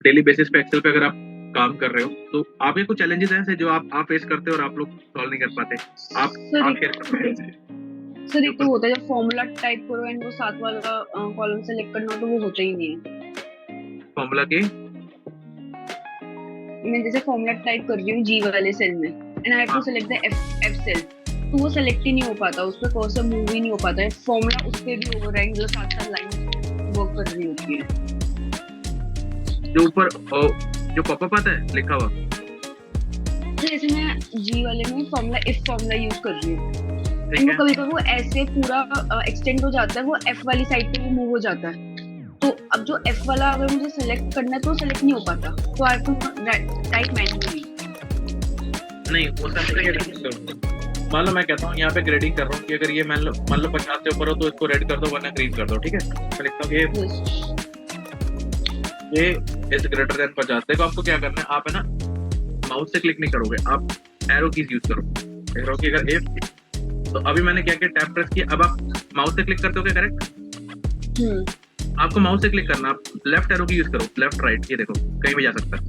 Daily basis पे Excel पे अगर आप काम कर रहे हो तो आपके कुछ चैलेंजेस हैं जो आप फेस करते हो और आप लोग सॉल्व नहीं कर पाते, आप शेयर करो। सर एक तो होता है जब फॉर्मूला टाइप करो एंड वो साथ वाला कॉलम सेलेक्ट करना हो तो वो होता ही नहीं है फॉर्मूला के। मैं जैसे फॉर्मूला टाइप कर रही हूँ जी वाले सेल में and I have to select the F cell, तो वो सेलेक्ट ही नहीं हो पाता, उस पे कर्सर मूव ही नहीं हो पाता है, फॉर्मूला उस पे भी ओवरराइड जो साथ साथ लाइन वर्क कर रही होती है। जो ऊपर जो पॉपअप आता है लिखा हुआ, तो जैसे मैं जी वाले में फॉर्मूला यूज कर रही हूँ, वो कभी कभी वो ऐसे पूरा एक्सटेंड हो जाता है, वो एफ वाली साइड पे भी मूव हो जाता है, तो अब जो एफ वाला अगर मुझे सेलेक्ट करना है तो सेलेक्ट नहीं हो पाता, तो I have to type manually. नहीं वो सब क्या करते हो, मान लो मैं कहता हूँ यहाँ पे ग्रेडिंग कर रहा हूँ कि अगर ये मान लो 50 से ऊपर हो तो इसको रेड कर दो वरना ग्रीन कर दो, ठीक है। मैं लिखता हूँ ये इज ग्रेटर देन 50। देखो आपको क्या करना है, आप है ना माउस से क्लिक नहीं करोगे, आप एरो कीज यूज करो। देख रहे हो कि अगर इफ, तो अभी मैंने क्या किया, टैप प्रेस किया, अब आप माउस से क्लिक करते हो क्या, करेक्ट? आपको माउस से क्लिक करना, आप लेफ्ट एरो की यूज करो, लेफ्ट राइट, ये देखो कहीं भी जा सकता है।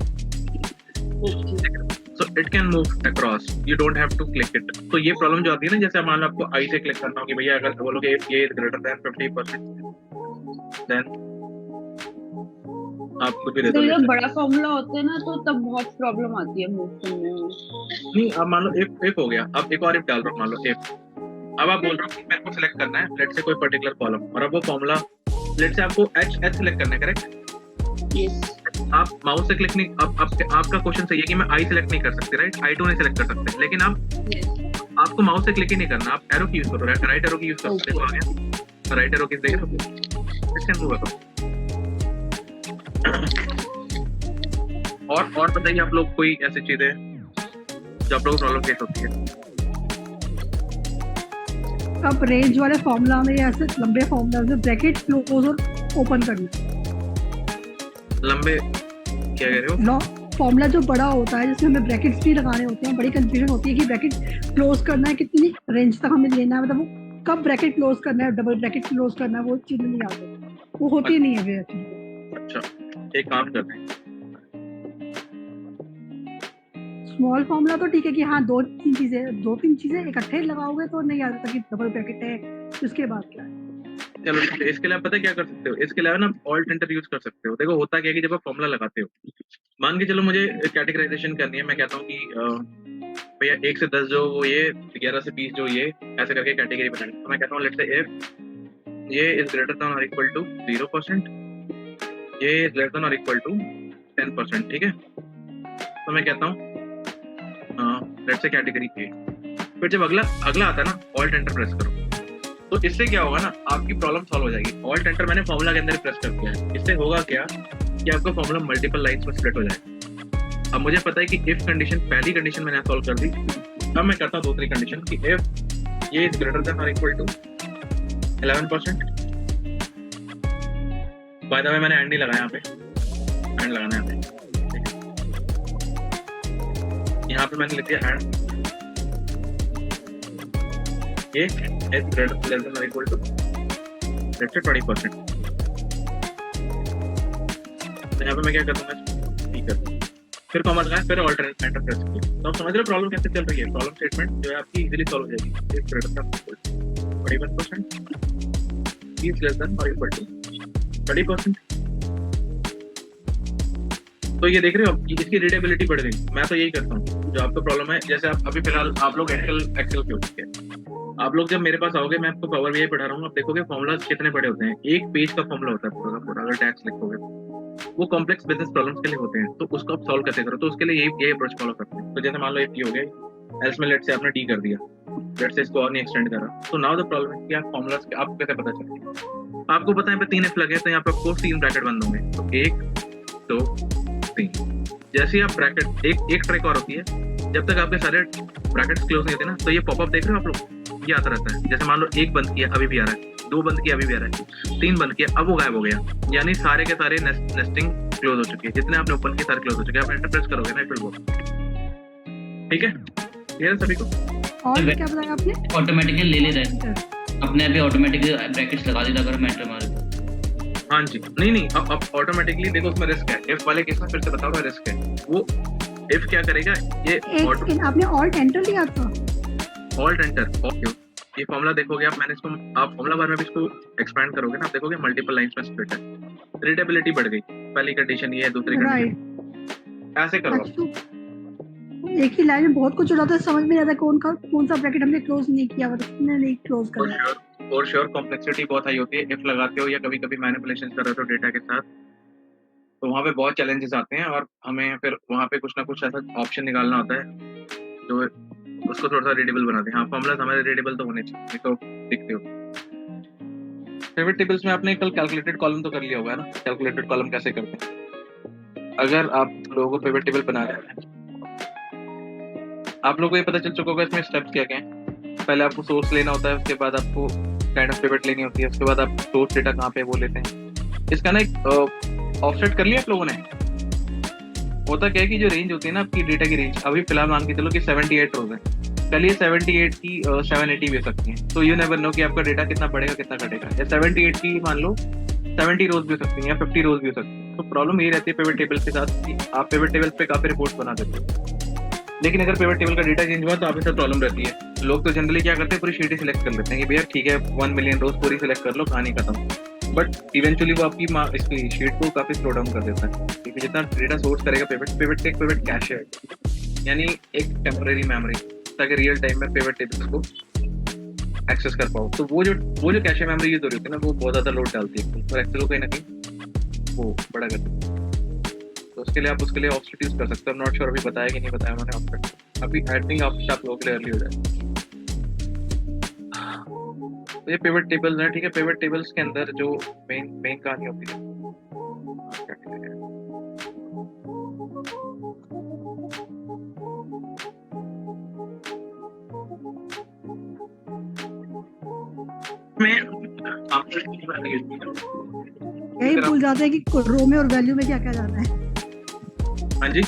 So it can move across, you don't have to click it. तो ये प्रॉब्लम जो आती है ना, जैसे मान लो आपको आई से क्लिक करना हो कि भैया अगर बोलोगे ये ग्रेटर देन 50%, देन आप कुछ भी दे दो। जब बड़ा फॉर्मूला होता है ना तो तब बहुत प्रॉब्लम आती है मूव करने में। नहीं अब मान लो इफ हो गया, अब एक और इफ डाल रहा हूँ, मान लो इफ, अब आप बोल रहे हो कि मेरे को सिलेक्ट करना है लेट से कोई पर्टिकुलर कॉलम, और अब वो फॉर्मूला लेट से आपको एच सिलेक्ट करना है, करेक्ट? यस। आप माउस से क्लिक नहीं, आपका क्वेश्चन सही है कि मैं आई सिलेक्ट नहीं कर सकती, राइट? I2 नहीं सिलेक्ट कर सकते, लेकिन आपको माउस से क्लिक ही नहीं करना, आप एरो की यूज करो, राइट एरो की यूज करो। देखो आ गया राइट एरो की, देखो इट कैन मूव अक्रॉस। और बताइए आप लोग कोई ऐसी चीजें जो आप लोगों को प्रॉब्लम फेस होती है? अब रेंज वाले फॉर्मूला में ऐसे लंबे फॉर्मूला में ब्रैकेट क्लोज और ओपन करना। लंबे क्या कह रहे हो? फॉर्मूला जो बड़ा होता है जिसमें हमें ब्रैकेट्स भी लगाने होते हैं, बड़ी कंफ्यूजन होती है कि ब्रैकेट क्लोज करना है कितनी रेंज तक हमें लेना है, मतलब वो कब ब्रैकेट क्लोज करना है, डबल ब्रैकेट क्लोज करना है, वो चीज नहीं आती, वो होती नहीं है फिर। अच्छा एक काम करते हैं, स्मॉल फॉर्मूला तो ठीक है कि हाँ दो तीन चीजें इकट्ठे लगाओगे तो नहीं आता कि डबल ब्रैकेट है, उसके बाद क्या है। चलो इसके लिए आप पता क्या कर सकते हो, इसके अलावा ना ऑल्ट एंटर यूज कर सकते हो। देखो होता क्या है कि जब आप फॉर्मूला लगाते हो, मान के चलो मुझे कैटेगराइजेशन करनी है, मैं कहता हूँ कि भैया 1 से 10 जो वो ये 11 से 20 जो ये ऐसे करके कैटेगरी बनानी, तो मैं कहता हूँ लेट्स से इफ ये इज ग्रेटर देन और इक्वल टू 0%, ये इज लेस देन और इक्वल टू 10%, ठीक है। तो मैं कहता हूँ लेट्स से कैटेगरी ए, फिर जब अगला आता है ना ऑल्ट एंटर प्रेस करो, तो इससे क्या होगा ना, आपकी प्रॉब्लम सॉल्व हो जाएगी। ऑल्ट एंटर मैंने फॉर्मूला के अंदर प्रेस कर दिया है, इससे होगा क्या कि आपका फॉर्मूला मल्टीपल लाइंस में स्प्लिट हो जाएगा। अब मुझे पता है कि इफ कंडीशन, पहली कंडीशन मैंने सॉल्व कर दी, अब मैं करता हूँ दूसरी कंडीशन कि इफ ये इज ग्रेटर देन और equal to 11%। By the way मैंने एंड नहीं लगाया, यहाँ पे एंड लगाना है, यहाँ पे मैंने लिख दिया एंड ये is greater than or equal to let's say 20%। तो यहाँ पे मैं क्या कर दूंगा, ठीक है, फिर कॉमा लगाया, फिर ऑल्टरनेट एंटर प्रेस किया। तो आप समझ रहे हो प्रॉब्लम कैसे चल रही है? प्रॉब्लम स्टेटमेंट जो है आपकी इजीली सॉल्व हो जाएगी। is greater than or equal to 21%, is less than or equal to 30%। तो ये देख रहे हो इसकी रीडेबिलिटी बढ़ गई। मैं तो यही करता हूँ, जो आपको प्रॉब्लम है, जैसे आप अभी फिलहाल आप लोग एक्सेल के होते हैं, आप लोग जब मेरे पास आओगे मैं आपको पावर बीआई पढ़ा रहा हूँ, आप देखोगे फॉर्मूला कितने बड़े होते हैं, एक पेज का फॉर्मूला होता है पूरा का पूरा। अगर टैक्स लिखोगे वो कॉम्प्लेक्स बिजनेस प्रॉब्लम्स के लिए होते हैं, तो उसको आप सॉल्व कैसे करो, तो उसके लिए यही अप्रोच फॉलो करते हैं। तो जैसे मान लो एक हो गया, एल्स में लेट से आपने डी कर दिया, लेट से इसको और नहीं एक्सटेंड करा, तो नाउ द प्रॉब्लम है कि आप फॉर्मूलास के आपको कैसे पता चलेगा? आपको पता है पे 3 एफ लगे, तो यहाँ पे आपको 3 ब्रैकेट बंद होंगे, तो 1 2 3। जैसे ही आप ब्रैकेट एक ट्रिक और होती है, जब तक आपके सारे ब्रैकेट्स क्लोज नहीं होते ना, तो ये पॉपअप देख रहे हो आप लोग, ये आता रहता है। जैसे मान लो 1 बंद किया अभी भी आ रहा है, 2 बंद किया अभी भी आ रहा है, 3 बंद किया अब वो गायब हो गया, यानी सारे के सारे नेस्टिंग क्लोज हो चुकी है। जितने आपने ओपन किए सारे क्लोज हो चुके हैं। आप एंटर प्रेस करोगे ना इट विल वर्क, ठीक है? क्लियर है सभी को? और क्या बताया आपने? ऑटोमेटिकली ले रहा है अपने आप ही, ऑटोमेटिकली ब्रैकेट्स लगा देता अगर मैं एंटर मार। हाँ जी, नहीं अब ऑटोमेटिकली देखो उसमें रिस्क है। इफ वाले केस में फिर से बता रहा हूँ रिस्क है। वो इफ क्या करेगा, ये एक ऑटो सेकंड, आपने ऑल्ट एंटर लिया था? Alt enter okay. ये फॉर्मूला देखोगे आप, मैंने इसको आप फॉर्मूला बार में भी इसको एक्सपैंड करोगे ना, आप देखोगे मल्टीपल लाइंस में स्प्लिट है। रीडेबिलिटी बढ़ गई। पहली कंडीशन ये है, दूसरी राइट। कंडीशन ऐसे करो आप। अच्छा, तो एक ही लाइन में बहुत कुछ हो जाता है, समझ में नहीं आता कौन सा ब्रैकेट हमने क्लोज नहीं किया हुआ, किसने नहीं क्लोज फॉर करा है। श्योर, फॉर श्योर कॉम्प्लेक्सिटी बहुत हाई होती है। इफ लगाते हो या कभी कभी मैनिपुलेशन कर रहे हो डेटा के साथ, तो वहाँ पे बहुत चैलेंजेस आते हैं और हमें फिर वहाँ पे कुछ ना कुछ ऐसा ऑप्शन निकालना होता है जो उसको थोड़ा सा रीडेबल बना दे। हाँ, फॉर्मूलाज हमारे रीडेबल तो होने चाहिए, तो दिखते हो। पिवट टेबल्स में आपने कल कैलकुलेटेड कॉलम तो कर लिया होगा ना, कैलकुलेटेड कॉलम कैसे करते हैं। अगर आप लोगों को पिवट टेबल बना रहे हैं, आप लोगों को ये पता चल चुका होगा इसमें स्टेप्स क्या क्या हैं। पहले आपको सोर्स लेना होता है, उसके बाद आपको काइंड ऑफ पिवट लेनी होती है, उसके बाद आप सोर्स डेटा कहाँ पे वो लेते हैं। इसका ना एक ऑफसेट कर लिया आप लोगों ने। होता क्या है कि जो रेंज होती है ना आपकी डेटा की रेंज, अभी फिलहाल मान के चलो कि 78 रोज है, कल ये 78 की 780 भी हो सकती है। तो यू नेवर नो कि आपका डेटा कितना बढ़ेगा कितना घटेगा। या 78 की मान लो 70 रोज भी हो सकती है या 50 रोज भी हो सकती है। तो प्रॉब्लम ये रहती है पिवट टेबल के साथ कि आप पिवट टेबल पे काफी रिपोर्ट्स बना देते हो, लेकिन अगर पिवट टेबल का डेटा चेंज हुआ तो आप इससे प्रॉब्लम रहती है। लोग तो जनरली क्या करते हैं, पूरी शीट ही सिलेक्ट कर लेते हैं कि भैया ठीक है 1 मिलियन रोज पूरी सिलेक्ट कर लो, कहानी खत्म। बट इवेंचुअली वो आपकी इसकी शीट को काफी स्लो डाउन कर देता है, क्योंकि जितना डेटा सोर्स करेगा पिवट एक पिवट कैश है, यानी एक टेम्परेरी मेमोरी, ताकि रियल टाइम में पिवट टेबल को एक्सेस कर पाओ। तो वो जो कैश मेमोरी यूज हो रही होती है ना, वो बहुत ज्यादा लोड डालती है और एक्सेल को कहीं ना कहीं वो बड़ा करती है। तो उसके लिए ऑफसेट यूज कर सकते हो। नॉट श्योर अभी बताया कि नहीं बताया मैंने ऑफसेट, अभी आई थिंक ऑफसेट आप लोगों के लिए अर्ली हो जाए। तो ये पिवट टेबल्स है, ठीक है। पिवट टेबल्स के अंदर जो मेन कहानी होती है, यही भूल जाते हैं कि रो में और वैल्यू में क्या क्या जाना है। हाँ जी,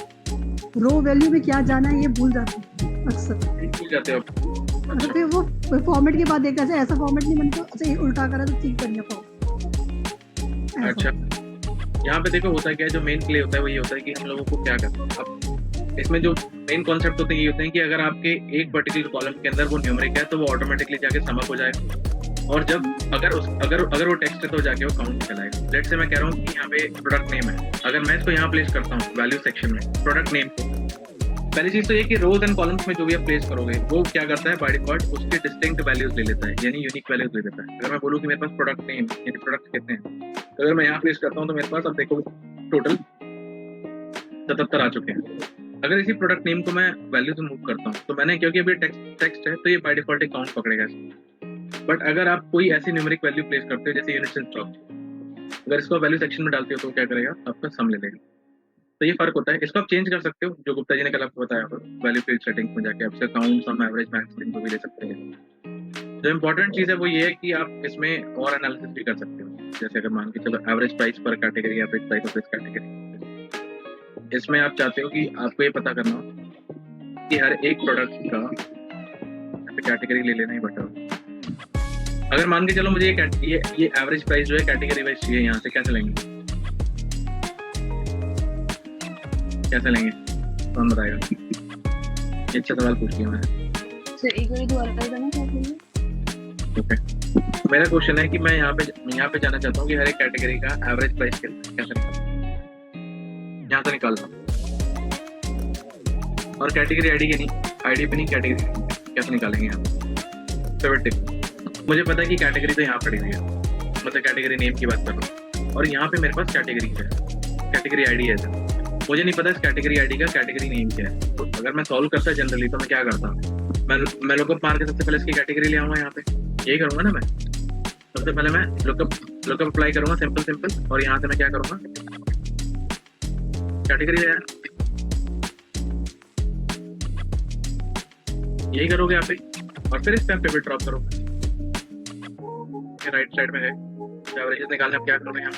रो वैल्यू में क्या जाना है ये भूल जाते हैं अक्सर। भूल जाते हो। तो फिर वो फॉर्मेट के बाद देखा जाए, ऐसा फॉर्मेट नहीं बनता, अच्छा ये उल्टा करा तो ठीक बन गया फॉर्मेट। अच्छा, यहाँ पे देखो होता क्या है, जो मेन प्ले होता है वो ये होता है कि हम लोगों को क्या करना है। अब इसमें जो मेन कॉन्सेप्ट होते हैं ये होते हैं कि अगर आपके एक पर्टिकुलर कॉलम के अंदर वो न्यूमेरिक है तो वो ऑटोमेटिकली जाके समअप हो जाएगा, और जब अगर वो टेक्स्ट है तो जाके वो काउंट चलाएगा। लेट्स से मैं कह रहा हूँ कि यहाँ पे प्रोडक्ट नेम है, अगर मैं इसको यहाँ प्लेस करता हूँ वैल्यू सेक्शन में प्रोडक्ट नेम को, पहली चीज तो ये कि रोज एंड कॉलम्स में जो भी आप प्लेस करोगे वो क्या करता है, बाय डिफॉल्ट उसके डिस्टिंक्ट वैल्यूज ले लेता है, यानी यूनिक वैल्यूज ले लेता है। अगर मैं बोलूँ कि मेरे पास प्रोडक्ट नेम यानी प्रोडक्ट कितने हैं, तो अगर मैं यहाँ प्लेस करता हूँ तो मेरे पास अब देखो टोटल 77 आ चुके हैं। अगर इसी प्रोडक्ट नेम को मैं वैल्यू से मूव करता हूँ तो मैंने, क्योंकि अभी टेक्स्ट है तो ये बाय डिफॉल्ट एक काउंट पकड़ेगा। बट अगर आप कोई ऐसी न्यूमेरिक वैल्यू प्लेस करते हो जैसे यूनिट्स एंड स्टॉक, अगर इसको वैल्यू सेक्शन में डालते हो तो क्या करेगा, आपका सम ले लेगा। तो ये फर्क होता है। इसको आप चेंज कर सकते हो, जो गुप्ता जी ने कल आपको बताया, वैल्यू फील्ड सेटिंग्स में जाके आपसे काउंट, सम, एवरेज, मैक्स को भी ले सकते हैं। जो इंपॉर्टेंट चीज है वो ये है कि आप इसमें और एनालिसिस भी कर सकते हो। जैसे अगर मान के चलो एवरेज प्राइस पर category, average price of this category, इसमें आप चाहते हो कि आपको ये पता करना हो कि हर एक प्रोडक्ट का कैटेगरी ले लेना ही बेटर। अगर मान के चलो मुझे ये एवरेज प्राइस जो है कैटेगरी वाइज चाहिए, यहाँ से कैसे लेंगे, कैसे लेंगे कौन बताएगा? ये अच्छा सवाल पूछ लिया मैंने। सर एक बार दोबारा बताना क्या चाहिए? ओके, मेरा क्वेश्चन है कि मैं यहाँ पे जाना चाहता हूँ कि हर एक कैटेगरी का एवरेज प्राइस कैसे निकालूं, यहाँ से निकालता हूँ, और कैटेगरी आईडी के नहीं, आईडी पे नहीं, कैटेगरी कैसे निकालेंगे यहाँ पे? फेवरेट टिप, मुझे पता है कि कैटेगरी तो यहाँ पड़ी हुई है, मतलब कैटेगरी नेम की बात कर रहा हूँ, और यहाँ पे मेरे पास कैटेगरी है, कैटेगरी आईडी है। मुझे नहीं पता इस कैटेगरी आईडी का कैटेगरी नेम क्या है। तो अगर मैं सॉल्व करता जनरली तो मैं क्या करता, मैं लुकअप मार के सबसे पहले इसकी कैटेगरी ले आऊंगा। यहाँ पे यही करूंगा ना मैं, सबसे पहले मैं लुकअप अप्लाई करूंगा सिंपल, और यहाँ से मैं क्या करूंगा, कैटेगरी ले आया। यही करोगे आप ही, और फिर इस पे पिवट ड्रॉप करोगे। राइट साइड में गए, एवरेजेस निकालने आप क्या करोगे, यहाँ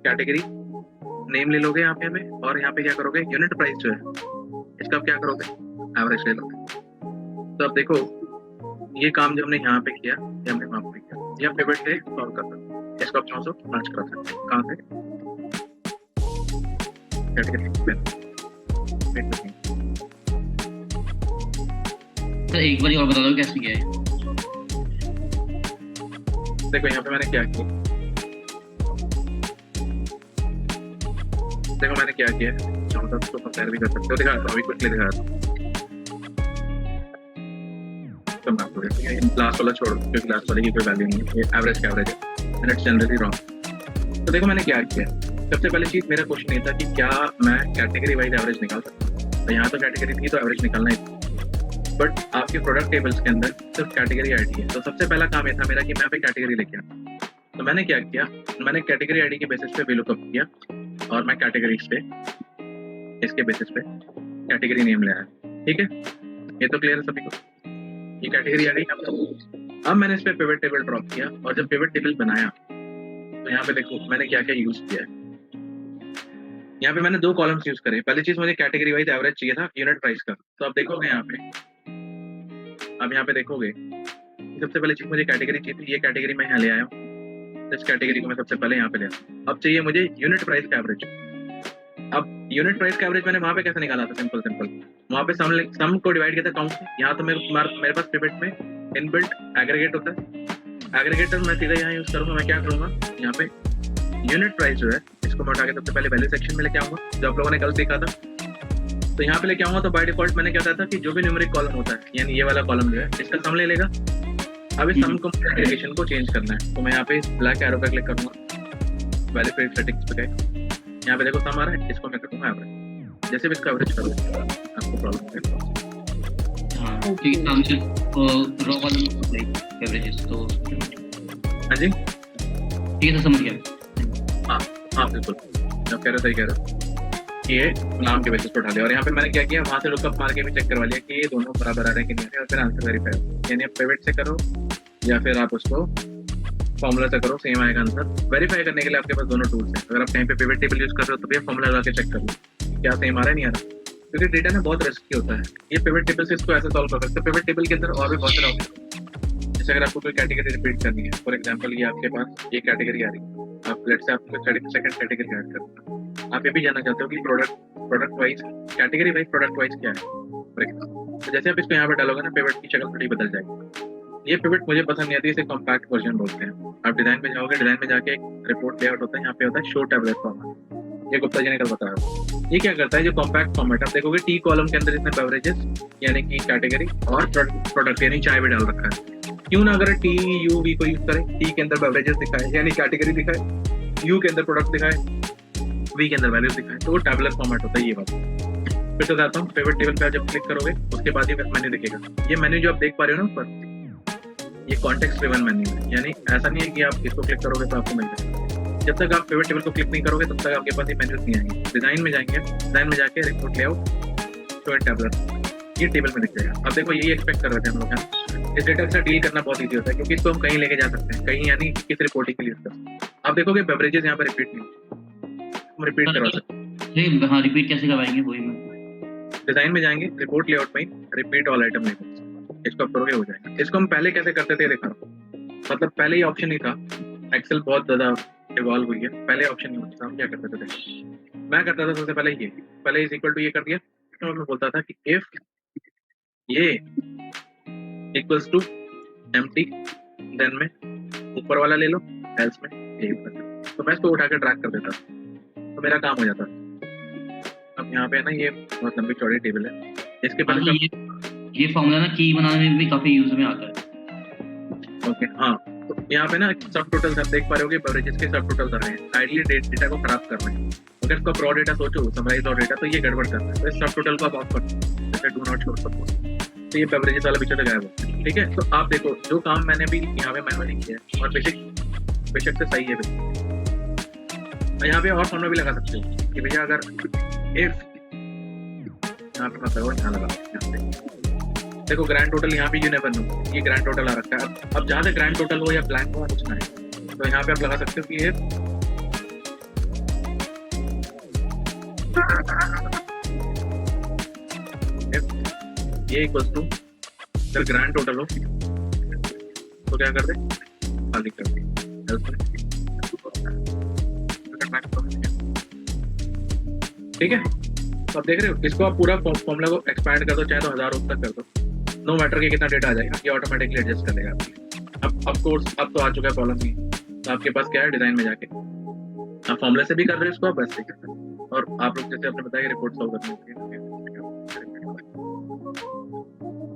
कैटेगरी नेम ले लोगे यहाँ पे, और यहाँ पे क्या करोगे, यूनिट प्राइस जो है इसका आप क्या करोगे, एवरेज ले लोगे। तो अब देखो ये काम जो हमने यहाँ पे किया, ये हमने वहाँ पे किया, या पिवट से सॉल्व करना। इसको आप चाहो तो मैच करा सकते हैं। कहाँ से? कैटेगरी तो एक बार और बता दो कैसे किया है। देखो यहाँ पे मैंने क्या किया, देखो मैंने क्या किया, चाहो तो उसको कंपेयर भी कर सकते हो। दिखा अभी क्विकली दिखा लास्ट वाला छोड़ो क्योंकि लास्ट वाले की कोई वैल्यू नहीं है, ये एवरेज का एवरेज है एंड इट्स जनरली रॉन्ग। तो देखो मैंने क्या किया, सबसे पहले चीज मेरा क्वेश्चन ये था कि क्या मैं कैटेगरी वाइज एवरेज निकाल सकता हूँ। तो यहाँ तो कैटेगरी थी तो एवरेज निकालना ही, बट आपके प्रोडक्ट टेबल्स के अंदर सिर्फ कैटेगरी आईडी है। तो सबसे पहला काम ये था मेरा कि मैं पे कैटेगरी लेके आया। तो मैंने क्या किया, मैंने कैटेगरी आईडी के बेसिस पे VLOOKUP किया और मैं कैटेगरीज पे इसके बेसिस पे कैटेगरी नेम ले आया। ठीक है, ये तो क्लियर है सभी को, ये कैटेगरी आईडी। अब मैंने इस पे पिवट टेबल ड्रॉप किया और जब पिवट टेबल बनाया तो यहाँ पे देखो मैंने क्या क्या यूज किया है। यहाँ पे मैंने 2 कॉलम्स यूज करे। पहली चीज मुझे कैटेगरी वाइज एवरेज चाहिए था यूनिट प्राइस का। तो आप देखोगे यहाँ पे, अब यहाँ पे देखोगे सबसे पहले चीज मुझे कैटेगरी चाहिए थी, ये कैटेगरी मैं यहाँ ले आया हूँ। इस कैटेगरी को मैं सबसे पहले यहाँ पे ले आया। अब चाहिए मुझे यूनिट प्राइस का एवरेज। अब यूनिट प्राइस का एवरेज मैंने वहाँ पे कैसे निकाला था, सिंपल वहाँ पे सम को डिवाइड किया था काउंट से। यहाँ तो मेरे पास पिवट में इनबिल्ट एग्रीगेट होता है, एग्रीगेटर मैं सीधा यहाँ यूज करूंगा। मैं क्या करूंगा, यहाँ पे यूनिट प्राइस जो है इसको मैं उठा के सबसे पहले वैल्यू सेक्शन में लेके आऊंगा जो आप लोगों ने कल सीखा था। तो यहाँ पे लेके आऊंगा तो बाय डिफॉल्ट मैंने क्या था कि जो भी न्यूमेरिक कॉलम होता है यानी ये वाला कॉलम जो है इसका सम ले लेगा। अब इस सम को एप्लीकेशन को चेंज करना है तो मैं यहाँ पे ब्लैक एरो पे क्लिक करूंगा, वैल्यू सेटिंग्स पे गए, यहाँ पे देखो सम आ रहा है, इसको मैं करूंगा एवरेज। जैसे भी इसका एवरेज करूंगा आपको प्रॉब्लम है। हाँ क्योंकि सामने रॉ वाला एवरेजेस तो हाँ जी ठीक है, तो समझ गया। हाँ हाँ बिल्कुल, आप कह रहे सही कह रहे हो कि ये नाम के बेसिस पर उठा लिया। और यहाँ पे मैंने क्या किया, वहाँ से लुकअप मार के भी चेक करवा लिया कि ये दोनों बराबर आ रहे हैं कि नहीं आ रहे, और फिर आंसर वेरीफाई हो। यानी आप पिवट से करो या फिर आप उसको फॉर्मूला से करो, सेम आएगा आंसर। वेरीफाई करने के लिए आपके पास दोनों टूल्स हैं। अगर आप कहीं पे पिवट टेबल यूज कर रहे हो तो भी फॉर्मूला लगा के चेक कर लो क्या सेम आ रहा है नहीं आ रहा, क्योंकि डेटा ना बहुत रिस्की होता है। ये पिवट टेबल से इसको ऐसे सॉल्व कर सकते हो। पिवट टेबल के अंदर और भी बहुत सारे ऑप्शन, जैसे अगर आपको कोई कैटेगरी रिपीट करनी है, फॉर एग्जांपल ये आपके पास ये कैटेगरी आ रही है, आप लेट्स से आपको सेकंड कैटेगरी ऐड करना है। आप ये भी जानना चाहते हो कि product wise category wise product wise क्या है, फॉर एग्जांपल तो जैसे आप इसको यहाँ पे डालोगे ना पिवट की शक्ल थोड़ी बदल जाएगी। ये पिवट मुझे पसंद नहीं आती, इसे कॉम्पैक्ट वर्जन बोलते हैं। आप डिजाइन में जाओगे, डिजाइन में जाके एक रिपोर्ट लेआउट होता है, यहाँ पे होता है शो टैबलेट फॉर्मेट। ये गुप्ता जी ने कल बताया। ये क्या करता है, जो कॉम्पैक्ट फॉर्मेट आप देखोगे टी कॉलम के अंदर इसने बेवरेजेस यानी कि कैटेगरी और प्रोडक्ट यानी चाय भी डाल रखा है। क्यों ना अगर टी यू वी को यूज करें, टी के अंदर बेवरेजेस दिखाए यानी कैटेगरी दिखाए, यू के अंदर प्रोडक्ट दिखाए, वी के अंदर वैल्यू दिखाए, तो वो टैबलेट फॉर्मेट होता है। ये बात फिर तो कहता हूँ पिवट टेबल पे जब क्लिक करोगे उसके बाद ही मेन्यू दिखेगा। ये मेन्यू जो आप देख पा रहे हो ना ऊपर, ये कॉन्टेक्स्ट ड्रिवन मेन्यू है, यानी ऐसा नहीं है कि आप इसको क्लिक करोगे तो आपको मिल जाएगा। जब तक आप पिवट टेबल को क्लिक नहीं करोगे तब तक आपके पास ये मेन्यूज नहीं आएंगे। डिजाइन में जाएंगे, डिजाइन में जाके report layout show and tablet, ये टेबल में दिख जाएगा। अब देखो यही एक्सपेक्ट कर रहे थे हम लोग। इस डेटा के साथ डील करना बहुत ईजी होता है क्योंकि इसको हम कहीं लेके जा सकते हैं, कहीं यानी किस रिपोर्टिंग के लिए यूज कर सकते हैं। आप देखोगे बेवरेजेस यहाँ पर रिपीट नहीं, हम रिपीट करवा सकते हैं। हाँ रिपीट कैसे करवाएंगे वही मैं डिजाइन में जाएंगे, रिपोर्ट लेआउट में रिपीट ऑल आइटम लेबल्स, इसको आप करोगे हो जाएगा। इसको हम पहले कैसे करते थे देखा, मतलब पहले ही ऑप्शन नहीं था। एक्सेल बहुत ज्यादा इवॉल्व हुई है, पहले ऑप्शन नहीं होता था। हम क्या करते थे, मैं करता था सबसे पहले ये पहले इज इक्वल टू ये कर दिया और मैं बोलता था कि इफ ये इक्वल्स टू एम्प्टी देन में ऊपर वाला ले लो, एल्स में ये ऊपर, तो मैं इसको उठा के ड्रैग कर देता तो मेरा काम हो जाता। अब यहाँ पे है ना ये बहुत लंबी चौड़ी टेबल है, इसके पहले ये फॉर्मूला ना की बनाने में भी काफी यूज में आता है। ओके हाँ, तो यहाँ पे ना सब टोटल्स आप देख पा रहे होगे, बेवरेजेस के सब टोटल्स आ रहे हैं। आइडियली डेटा को खराब कर रहे हैं। अगर इसका रॉ डेटा सोचो, समराइज रॉ डेटा, तो ये गड़बड़ कर रहा है। तो इस सब टोटल को आप ऑफ कर दो, जैसे डू नॉट शो सपोर्ट, तो ये बेवरेजेस वाला पीछे गायब हो। ठीक है, तो आप देखो जो काम मैंने भी यहाँ पे मैनुअली किया है और बेशक से सही है। यहाँ पे और फॉर्मूला भी लगा सकते हो कि भैया अगर इफ यहाँ पे मैं करो यहाँ लगा, देखो ग्रैंड टोटल यहाँ पे यू नेवर नो, ये ग्रैंड टोटल आ रखा है। अब जहाँ से ग्रैंड टोटल हो या ब्लैंक हो कुछ नहीं, तो यहाँ पे आप लगा सकते हो कि ये इक्वल्स टू अगर ग्रैंड टोटल हो तो क्या कर दे, खाली कर दे, ठीक है, तो आप देख रहे हो, इसको आप पूरा फॉर्मूला को एक्सपैंड कर दो, चाहे तो 1000 तक कर दो, नो मैटर कि कितना डेटा आ जाएगा, ये ऑटोमेटिकली एडजस्ट कर लेगा आपकी। अब ऑफ कोर्स अब तो आ चुका है प्रॉब्लम नहीं, तो आपके पास क्या है, डिजाइन में जाके आप फॉर्मूला से भी कर रहे हो इसको, आप वैसे ही कर रहे हो, और आप लोग जैसे आपने बताया रिपोर्ट सॉल्व करनी होती है,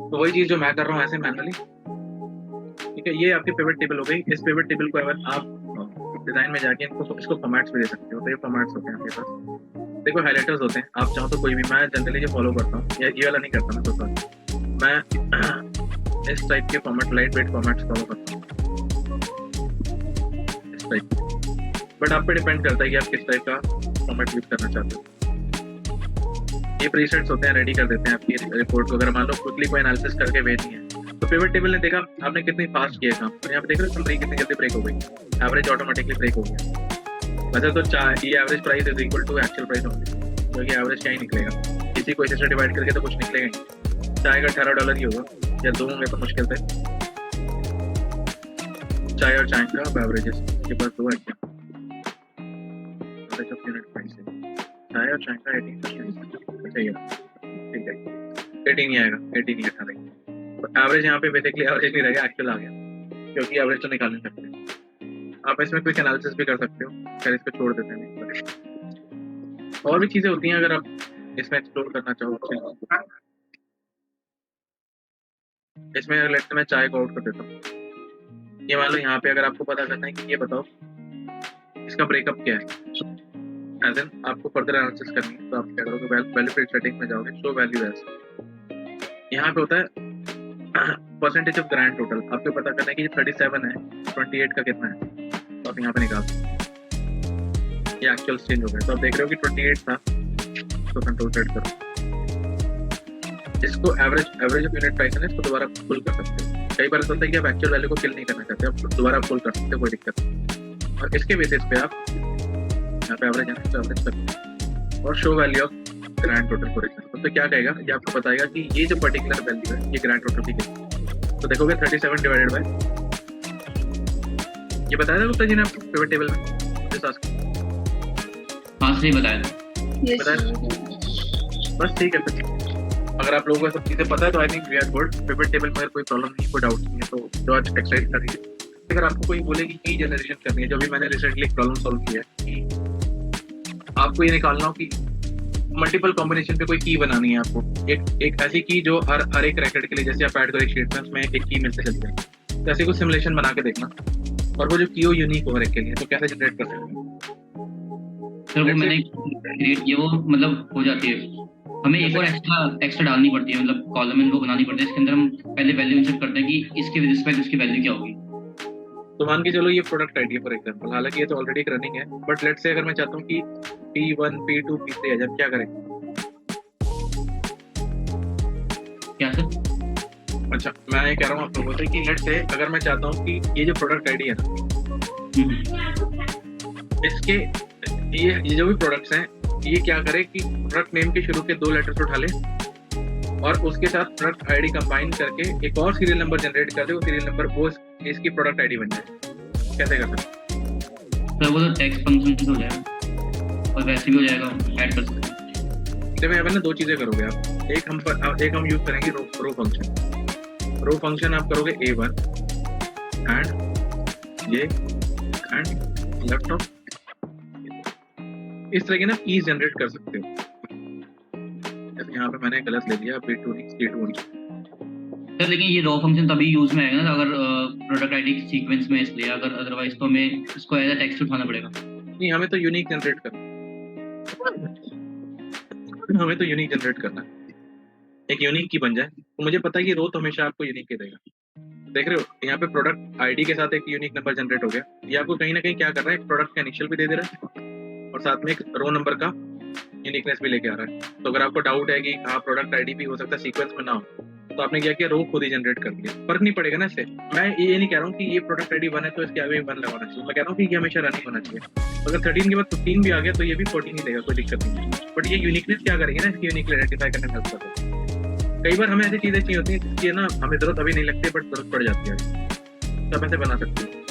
तो वही चीज जो मैं कर रहा हूँ ऐसे मैनुअली। ठीक है, ये आपकी पिवट टेबल हो गई। इस पिवट टेबल को अगर आप डिजाइन में जाके इसको फॉर्मेट्स भी दे सकते हो, तो ये फॉर्मेट्स होते हैं आपके पास। देखो हाइलाइटर्स होते हैं, आप चाहो तो कोई भी, मैं जनरली जो फॉलो करता हूँ, या ये वाला नहीं करता मैं, तो मैं इस टाइप के format, light weight formats follow करता हूँ, इस टाइप। बट आप पे डिपेंड करता है कि आप किस टाइप का फॉर्मेट यूज करना चाहते हो। ये प्रीसेट्स होते हैं, रेडी कर देते हैं आपकी रिपोर्ट को। अगर मान लो क्विकली कोई एनालिसिस करके भेजनी है, तो पिवट टेबल ने देखा आपने कितनी फास्ट किया काम, तो यहाँ पे देख रहे हो समरी कितनी जल्दी ब्रेक हो गई, एवरेज ऑटोमेटिकली ब्रेक हो गया। वैसे तो ये average price is equal to actual price होंगे, क्योंकि एवरेज क्या ही निकलेगा, किसी को इसे डिवाइड करके तो कुछ निकलेगा नहीं। चाय का $18 ही होगा, या 2 होंगे तो मुश्किल से। चाय और चाय का एवरेजेस के पास 2 है क्या, चाय और चाय का 18% चाहिए, ठीक है, 18 ही आएगा, 18 ही 18। तो एवरेज यहाँ पे बेसिकली एवरेज नहीं रहेगा, एक्चुअल आ गया, क्योंकि एवरेज तो निकाल नहीं सकते। आप इसमें क्विक एनालिसिस भी कर सकते हो, फिर इसको छोड़ देते हैं। और भी चीजें होती हैं अगर आप इसमें एक्सप्लोर करना चाहो। इसमें अगर लेट्स मैं चाय को आउट कर देता हूँ, ये मान लो यहाँ पे अगर आपको पता करना है कि ये बताओ इसका ब्रेकअप क्या है, एज इन आपको फर्दर एनालिसिस करनी है, तो आप क्या करोगे, वैल्यू फिट सेटिंग में जाओगे, शो वैल्यू एज। यहाँ पे होता है परसेंटेज ऑफ ग्रैंड टोटल, आपको पता करना है कि 37 है, 28 का कितना है, तो आप यहाँ पे निकाल सकते। ये एक्चुअल चेंज हो गया, तो आप देख रहे हो कि 28 था, तो कंट्रोल सेट करो, इसको एवरेज ऑफ यूनिट प्राइस है, इसको दोबारा फुल कर सकते हो। कई बार ऐसा होता है कि आप एक्चुअल वैल्यू को किल नहीं करना चाहते, आप दोबारा फुल कर सकते हो, कोई दिक्कत नहीं। और इसके बेसिस पे आप यहाँ पे एवरेज है तो एवरेज करते हो, और show value of grand total for example, तो क्या कहेगा, ये आपको बताएगा कि ये जो पर्टिकुलर वैल्यू है ये ग्रैंड टोटल की कितनी। तो देखोगे 37 डिवाइडेड बाय, ये बताया था गुप्ता जी ने आपको पिवट टेबल में, हाँ सही बताया बस ठीक है। फिर अगर आप लोगों को सब चीजें पता है तो I think we are good. Pivot table में कोई प्रॉब्लम नहीं, कोई डाउट नहीं है, तो जो आज एक्सरसाइज करिए। अगर आपको कोई बोले कि की जनरेशन करनी है, जो भी मैंने रिसेंटली प्रॉब्लम सॉल्व किया है कि आपको ये निकालना हो कि मल्टीपल कॉम्बिनेशन पे कोई की बनानी है आपको, एक ऐसी की जो हर एक रैकेट के लिए, जैसे आप ऐड करो एक शीट में, उसमें एक की मिलते चली जाए, तो ऐसे कुछ सिमुलेशन बना के देखना, और वो जो की हो यूनिक हो हर एक के लिए, तो कैसे जनरेट कर सकते हैं। सर वो मैंने क्रिएट किया, वो मतलब हो जाती है, हमें एक और एक्स्ट्रा डालनी पड़ती है, मतलब कॉलम इनको बनानी पड़ती है, इसके अंदर हम पहले वैल्यू इंसर्ट करते हैं कि इसके रिस्पेक्ट उसकी वैल्यू क्या होगी। तो मान के चलो ये प्रोडक्ट आईडी फॉर एग्जांपल, हालांकि ये तो ऑलरेडी रनिंग है, बट लेट्स से अगर मैं चाहता हूँ कि P1 P2 P3 है, जब क्या करें, क्या सर? अच्छा मैं ये कह रहा हूँ आप लोगों से कि लेट्स से अगर मैं चाहता हूँ कि ये जो प्रोडक्ट आईडी है ना, इसके ये जो भी प्रोडक्ट्स हैं, ये क्या करे कि प्रोडक्ट नेम के शुरू के 2 लेटर्स उठा ले, और उसके साथ प्रोडक्ट आईडी कंबाइन करके एक और सीरियल नंबर जनरेट कर दे, वो सीरियल नंबर वो इसकी प्रोडक्ट आईडी बन जाए। कैसे कर सकते हैं सर? वो तो टेक्स्ट फंक्शन हो जाएगा, और वैसे भी हो जाएगा, ऐड कर सकते हैं। तो मैं यहाँ पे ना 2 चीजें करोगे आप, एक हम यूज करेंगे रो फंक्शन। रो फंक्शन आप करोगे A1 एंड ये एंड लेफ्ट ऑफ, इस तरह के ना कीज जनरेट कर सकते हो। जैसे यहाँ पे मैंने गलत ले लिया, P2 नहीं C2 नहीं। सर लेकिन ये रॉ फंक्शन तभी यूज में आएगा ना अगर प्रोडक्ट आईडी सीक्वेंस में, इसलिए अगर अदरवाइज तो हमें इसको एज अ टेक्स्ट उठाना पड़ेगा। नहीं, हमें तो यूनिक जनरेट करना, हमें तो यूनिक जनरेट करना, एक यूनिक की बन जाए, तो मुझे पता है कि रो तो हमेशा आपको यूनिक ही देगा। देख रहे हो यहाँ पे प्रोडक्ट आईडी के साथ एक यूनिक नंबर जनरेट हो गया, ये आपको कहीं ना कहीं क्या कर रहा है, एक प्रोडक्ट का इनिशियल भी दे दे रहा है, और साथ में एक रो नंबर का यूनिकनेस भी लेके आ रहा है। तो अगर आपको डाउट है कि हाँ प्रोडक्ट आईडी भी हो सकता है सीक्वेंस में ना हो, तो आपने क्या किया, रो खुद ही जनरेट कर दिया, फर्क नहीं पड़ेगा ना इससे। मैं ये नहीं कह रहा हूँ कि ये प्रोडक्ट आईडी 1 है तो इसके आगे 1 लगाना चाहिए, मैं कह रहा हूँ कि ये हमेशा रनिंग होना चाहिए। अगर 13 के बाद 15 भी आ गया तो ये भी 14 ही देगा, कोई दिक्कत नहीं है। बट ये यूनिकनेस क्या करेंगे ना, इसकी यूनिकली आइडेंटिफाई करने में हेल्प करता है। कई बार हमें ऐसी चीजें चाहिए होती है जिसकी ना हमें जरूरत अभी नहीं लगती, बट जरूरत पड़ जाती है, तब ऐसे बना सकते हैं।